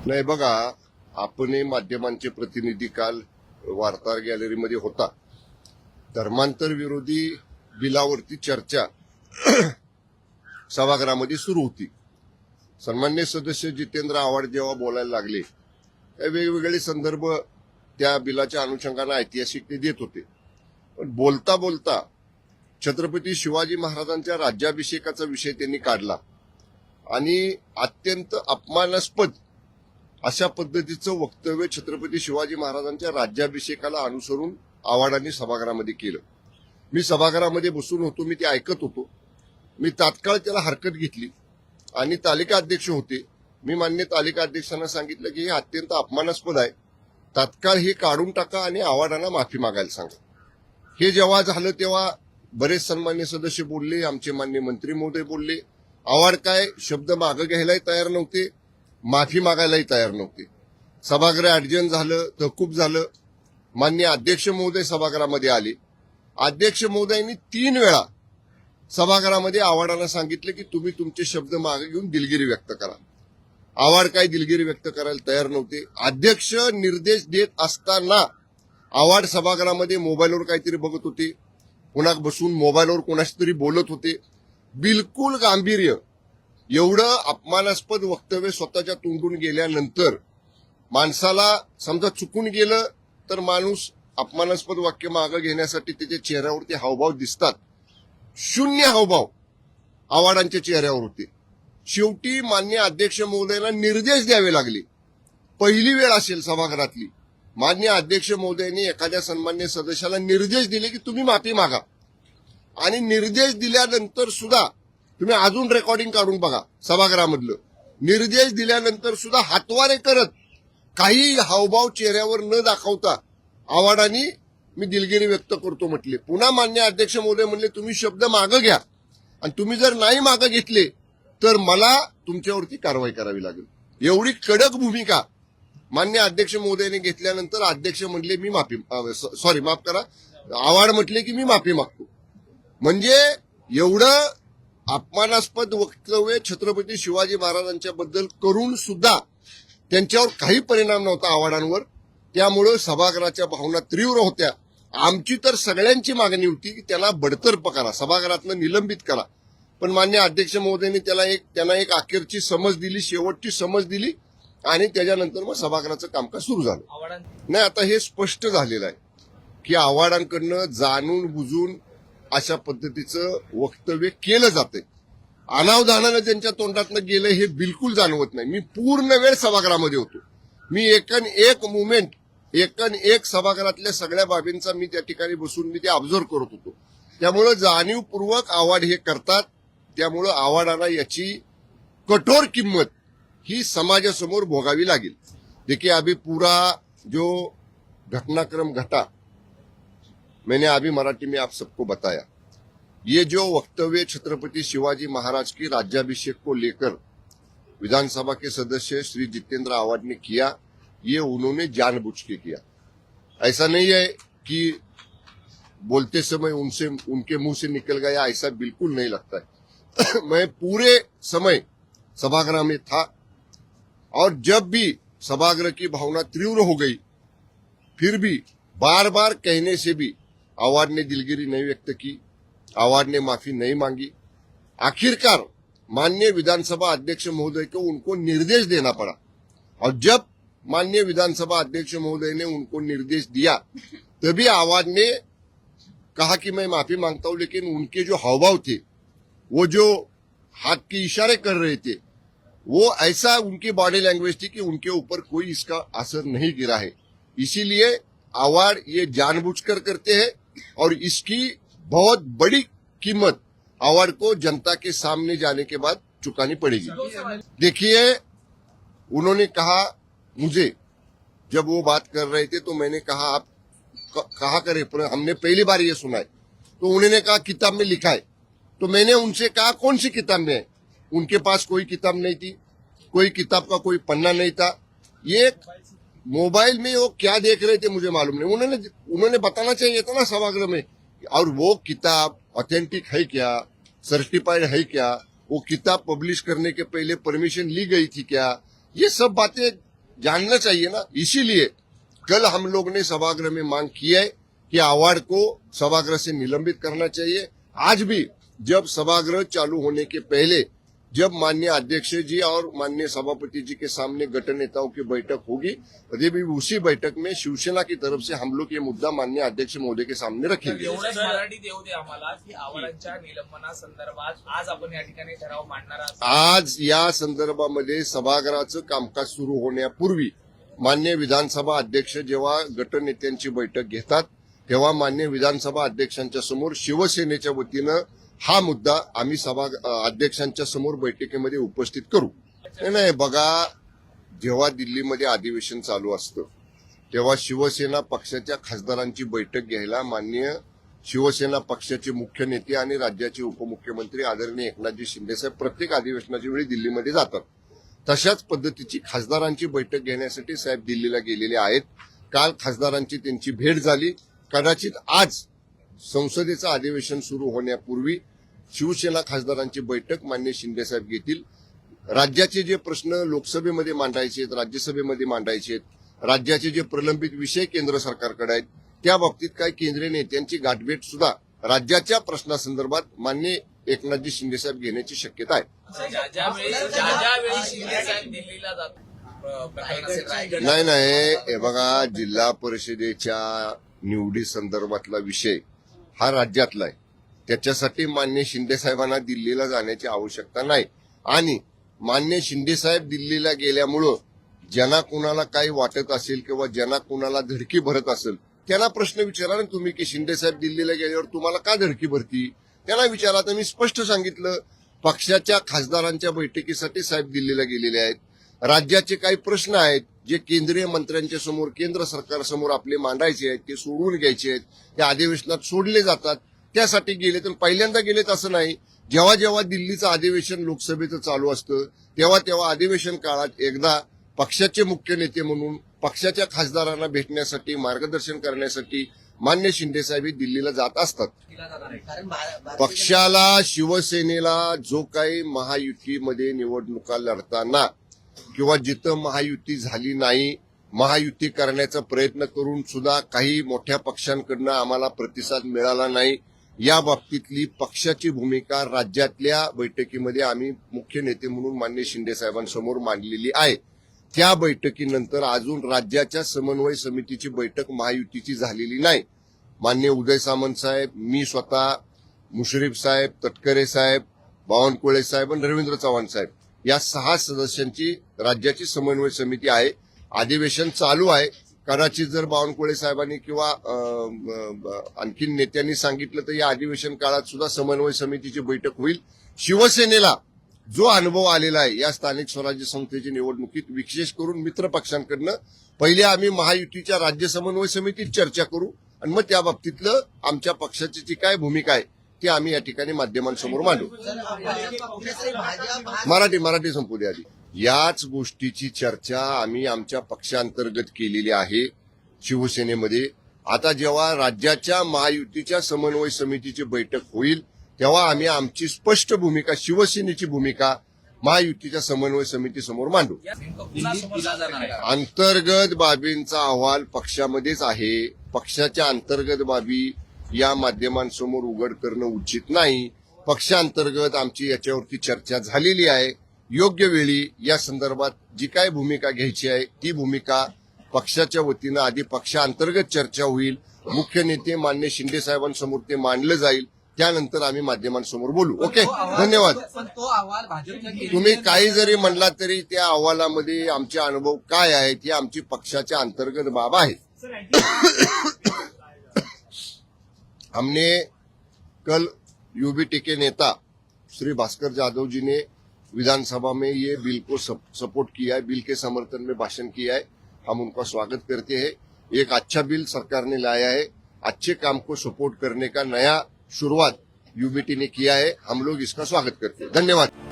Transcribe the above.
नाही बघा, आपणही माध्यमांचे प्रतिनिधी काल वार्ताहर गॅलरीमध्ये होता. धर्मांतर विरोधी बिलावरती चर्चा सभागृहामध्ये सुरू होती. सन्मान्य सदस्य जितेंद्र आव्हाड जेव्हा बोलायला लागले, वेगवेगळे संदर्भ त्या बिलाच्या अनुषंगाने ऐतिहासिक ते देत होते. पण बोलता बोलता छत्रपती शिवाजी महाराजांच्या राज्याभिषेकाचा विषय त्यांनी काढला आणि अत्यंत अपमानास्पद अशा पद्धतीचं वक्तव्य छत्रपती शिवाजी महाराजांच्या राज्याभिषेकाला अनुसरून आव्हाडांनी सभागृहामध्ये केलं. मी सभागृहामध्ये बसून होतो, मी ते ऐकत होतो. मी तात्काळ त्याला हरकत घेतली आणि तालिका अध्यक्ष होते. मी मान्य तालिका अध्यक्षांना सांगितलं की हे अत्यंत अपमानास्पद आहे, तात्काळ हे काढून टाका आणि आव्हाडांना माफी मागायला सांगा. हे जेव्हा झालं तेव्हा बरेच सन्मान्य सदस्य बोलले, आमचे मान्य मंत्री महोदय बोलले. आव्हाड काय शब्द मागं घ्यायलाही तयार नव्हते, माफी मागायलाही तयार नव्हते. सभागृह अडजन झालं, तहकूब झालं. मान्य अध्यक्ष महोदय सभागृहामध्ये आले. अध्यक्ष महोदयांनी 3 वेळा सभागृहामध्ये आव्हाडांना सांगितलं की तुम्ही तुमचे शब्द मागे घेऊन दिलगिरी व्यक्त करा. आव्हाड काय दिलगिरी व्यक्त करायला तयार नव्हते. अध्यक्ष निर्देश देत असताना आव्हाड सभागृहामध्ये मोबाईलवर काहीतरी बघत होते, पुन्हा बसून मोबाईलवर कोणाशी तरी बोलत होते. बिलकुल गांभीर्य, एवढं अपमानास्पद वक्तव्य स्वतःच्या तोंडून गेल्यानंतर माणसाला समजा चुकून गेलं तर माणूस अपमानास्पद वाक्य मागं घेण्यासाठी त्याच्या चेहऱ्यावरती हावभाव दिसतात. शून्य हावभाव आव्हाडांच्या चेहऱ्यावर होते. शेवटी मान्य अध्यक्ष महोदयांना निर्देश द्यावे लागले. पहिली वेळ असेल सभागृहातली, मान्य अध्यक्ष महोदयांनी एखाद्या सन्मान्य सदस्याला निर्देश दिले की तुम्ही माफी मागा. आणि निर्देश दिल्यानंतर सुद्धा तुम्ही अजून रेकॉर्डिंग काढून बघा सभागृहामधलं. निर्देश दिल्यानंतर सुद्धा हातवारे करत काही हावभाव चेहऱ्यावर न दाखवता आव्हाडांनी मी दिलगिरी व्यक्त करतो म्हटले. पुन्हा मान्य अध्यक्ष महोदय म्हणले तुम्ही शब्द मागं घ्या आणि तुम्ही जर नाही मागं घेतले तर मला तुमच्यावरती कारवाई करावी लागेल. एवढी कडक भूमिका मान्य अध्यक्ष महोदयाने घेतल्यानंतर अध्यक्ष म्हणले मी माफ करा, आव्हाड म्हटले की मी माफी मागतो. म्हणजे एवढं अपमानास्पद वक्तव्य छत्रपती शिवाजी महाराजांच्या बद्दल करून सुद्धा त्यांच्यावर काही परिणाम नव्हता आव्हाडांवर. त्यामुळं सभागृहाच्या भावना तीव्र होत्या. आमची तर सगळ्यांची मागणी होती की त्याला बडतर्फ करा, सभागृहातनं निलंबित करा. पण मान्य अध्यक्ष महोदयांनी त्यांना एक अखेरची समज दिली, शेवटची समज दिली आणि त्याच्यानंतर मग सभागृहाचं कामकाज सुरू झालं. नाही, आता हे स्पष्ट झालेलं आहे की आव्हाडांकडनं जाणून बुजून अशा पद्धतीचं वक्तव्य केलं जाते. अनावधानानं त्यांच्या तोंडातनं गेलं हे बिलकुल जाणवत नाही. मी पूर्ण वेळ सभागृहामध्ये होतो. मी एक मुवमेंट, एक सभागृहातल्या सगळ्या बाबींचा मी त्या ठिकाणी बसून मी ते ऑब्झर्व्ह करत होतो. त्यामुळं जाणीवपूर्वक आव्हाड हे करतात. त्यामुळं आव्हाडांना याची कठोर किंमत ही समाजासमोर भोगावी लागेल. देखिए अभी पूरा जो घटनाक्रम घटा मैंने अभी मराठी में आप सबको बताया. ये जो वक्तव्य छत्रपति शिवाजी महाराज की राज्याभिषेक को लेकर विधानसभा के सदस्य श्री जितेंद्र आव्हाड ने किया, ये उन्होंने जानबूझ के किया. ऐसा नहीं है कि बोलते समय उनके मुंह से निकल गया, ऐसा बिल्कुल नहीं लगता है. मैं पूरे समय सभागृह में था और जब भी सभागृह की भावना तीव्र हो गई, फिर भी बार बार कहने से भी आव्हाड ने दिलगिरी नहीं व्यक्त की, आव्हाड ने माफी नहीं मांगी. आखिरकार माननीय विधानसभा अध्यक्ष महोदय को उनको निर्देश देना पड़ा और जब माननीय विधानसभा अध्यक्ष महोदय ने उनको निर्देश दिया तभी आव्हाड ने कहा कि मैं माफी मांगता हूं. लेकिन उनके जो हावभाव थे, वो जो हाथ के इशारे कर रहे थे, वो ऐसा उनकी बॉडी लैंग्वेज थी कि उनके ऊपर कोई इसका असर नहीं गिरा है. इसीलिए आव्हाड ये जानबूझकर करते हैं और इसकी बहुत बड़ी कीमत आव्हाड को जनता के सामने जाने के बाद चुकानी पड़ेगी. देखिए, उन्होंने कहा मुझे, जब वो बात कर रहे थे तो मैंने कहा आप कहा करें, पर हमने पहली बार ये सुना है. तो उन्होंने कहा किताब में लिखा है. तो मैंने उनसे कहा कौन सी किताब में है. उनके पास कोई किताब नहीं थी, कोई किताब का कोई पन्ना नहीं था. ये मोबाइल में वो क्या देख रहे थे मुझे मालूम नहीं. उन्होंने बताना चाहिए था ना सभागृह में. और वो किताब ऑथेंटिक है क्या, सर्टिफाइड है क्या, वो किताब पब्लिश करने के पहले परमिशन ली गई थी क्या, ये सब बातें जानना चाहिए ना। इसीलिए कल हम लोग ने सभागृह में मांग की है कि अवार्ड को सभागृह से निलंबित करना चाहिए। आज भी जब सभागृह चालू होने के पहले जब माननीय अध्यक्ष जी और माननीय सभापति जी के सामने गठ नेताओं की बैठक होगी, तभी भी उसी बैठक में शिवसेना की तरफ से हम लोग ये मुद्दा माननीय अध्यक्ष महोदय के सामने रखेंगे। एवढंच मराठीत येऊ दे आम्हाला की आव्हाडांच्या निलंबनासंदर्भात आज आपण या ठिकाणी ठराव मांडणार आहात। आज या संदर्भामध्ये सभागृहाचं कामकाज सुरू होण्यापूर्वी माननीय विधानसभा अध्यक्ष जेव्हा गटनेत्यांची बैठक घेतात तेव्हा माननीय विधानसभा अध्यक्षांच्या समोर शिवसेनेच्या वतीनं हा मुद्दा आम्ही अध्यक्षांच्या समोर बैठकीमध्ये उपस्थित करू। नाही बघा, जेव्हा दिल्लीमध्ये अधिवेशन चालू असतं तेव्हा शिवसेना पक्षाच्या खासदारांची बैठक घ्यायला माननीय शिवसेना पक्षाचे मुख्य नेते आणि राज्याचे उपमुख्यमंत्री आदरणीय एकनाथजी शिंदेसाहेब प्रत्येक अधिवेशनाच्या वेळी दिल्लीमध्ये जातात। तशाच पद्धतीची खासदारांची बैठक घेण्यासाठी साहेब दिल्लीला गेलेले आहेत। काल खासदारांची त्यांची भेट झाली। कदाचित आज संसदेचं अधिवेशन सुरू होण्यापूर्वी शिवसेना खासदारांची बैठक माननीय शिंदेसाहेब घेतील। राज्याचे जे प्रश्न लोकसभेमध्ये मांडायचे आहेत, राज्यसभेमध्ये मांडायचे आहेत, राज्याचे जे प्रलंबित विषय केंद्र सरकारकडे आहेत त्या बाबतीत काही केंद्रीय नेत्यांची गाठभेट सुद्धा राज्याच्या प्रश्नासंदर्भात माननीय एकनाथजी शिंदेसाहेब घेण्याची शक्यता आहे। ज्यावेळी शिंदेसाहेब दिल्लीला जातात नाही हे बघा, जिल्हा परिषदेच्या निवडी संदर्भातला विषय हा राज्यातला आहे। त्याच्यासाठी माननीय शिंदेसाहेबांना दिल्लीला जाण्याची आवश्यकता नाही आणि माननीय शिंदेसाहेब दिल्लीला गेल्यामुळं ज्यांना कुणाला काही वाटत असेल किंवा ज्यांना कुणाला धडकी भरत असेल त्यांना प्रश्न विचारा ना तुम्ही की शिंदेसाहेब दिल्लीला गेल्यावर तुम्हाला का धडकी भरती, त्यांना विचारा। तर मी स्पष्ट सांगितलं, पक्षाच्या खासदारांच्या बैठकीसाठी साहेब दिल्लीला गेलेले आहेत। राज्याचे काही प्रश्न आहेत जे केंद्रीय मंत्र्यांच्या समोर केंद्र सरकारसमोर आपले मांडायचे आहेत, ते सोडवून घ्यायचे आहेत, त्या अधिवेशनात सोडले जातात, त्यासाठी गेले। तर पहिल्यांदा गेलेत असं नाही। जेव्हा जेव्हा दिल्लीचं अधिवेशन लोकसभेचं चालू असतं तेव्हा तेव्हा अधिवेशन काळात एकदा पक्षाचे मुख्य नेते म्हणून पक्षाच्या खासदारांना भेटण्यासाठी मार्गदर्शन करण्यासाठी मान्य शिंदेसाहेब दिल्लीला जात असतात। पक्षाला शिवसेनेला जो काही महायुतीमध्ये निवडणुका लढताना किंवा जिथं महायुती झाली नाही, महायुती करण्याचा प्रयत्न करून सुद्धा काही मोठ्या पक्षांकडनं आम्हाला प्रतिसाद मिळाला नाही, या बाबतीतली पक्षाची भूमिका राज्यातल्या बैठकीमध्ये आम्ही मुख्य नेते म्हणून माननीय शिंदेसाहेबांसमोर मांडलेली आहे। त्या बैठकीनंतर अजून राज्याच्या समन्वय समितीची बैठक महायुतीची झालेली नाही। माननीय उदय सामंत साहेब, मी स्वतः, मुश्रीफ साहेब, तटकरे साहेब, बावनकुळे साहेब आणि रवींद्र चव्हाण साहेब या 6 सदस्यांची राज्याची समन्वय समिती आहे। अधिवेशन चालू आहे। कदाचित जर बावनकुळे साहेबांनी किंवा आणखीन नेत्यांनी सांगितलं तर या अधिवेशन काळात सुद्धा समन्वय समितीची बैठक होईल। शिवसेनेला जो अनुभव आलेला आहे या स्थानिक स्वराज्य संस्थेची निवडणुकीत, विशेष करून मित्र पक्षांकडनं, पहिले आम्ही महायुतीच्या राज्य समन्वय समितीत चर्चा करू आणि मग त्या बाबतीतलं आमच्या पक्षाची जी काय भूमिका आहे ती आम्ही या ठिकाणी माध्यमांसमोर मांडू। मराठी संपू द्या आधी। याच गोष्टीची चर्चा आम्ही आमच्या पक्षांतर्गत केलेली आहे शिवसेनेमध्ये। आता जेव्हा राज्याच्या महायुतीच्या समन्वय समितीची बैठक होईल तेव्हा आम्ही आमची स्पष्ट भूमिका, शिवसेनेची भूमिका महायुतीच्या समन्वय समितीसमोर मांडू। अंतर्गत बाबींचा अहवाल पक्षामध्येच आहे। पक्षाच्या अंतर्गत बाबी या माध्यमांसमोर उघड करणं उचित नाही। पक्षांतर्गत आमची याच्यावरती चर्चा झालेली आहे। योग्य वेळी या संदर्भात जी काय भूमिका घ्यायची आहे ती भूमिका पक्षाच्या वतीनं आधी पक्षांतर्गत चर्चा होईल, मुख्य नेते मान्य शिंदे साहेबांसमोर ते मांडलं जाईल, त्यानंतर आम्ही माध्यमांसमोर बोलू। ओके, धन्यवाद। तुम्ही काही जरी म्हणला तरी त्या अहवालामध्ये आमचे अनुभव काय आहेत ही आमची पक्षाच्या अंतर्गत बाब आहे। हमने कल यूबीटी के नेता श्री भास्कर जाधव जी ने विधानसभा में ये बिल को सपोर्ट किया है, बिल के समर्थन में भाषण किया है। हम उनका स्वागत करते हैं। एक अच्छा बिल सरकार ने लाया है, अच्छे काम को सपोर्ट करने का नया शुरुआत यूबीटी ने किया है, हम लोग इसका स्वागत करते हैं। धन्यवाद।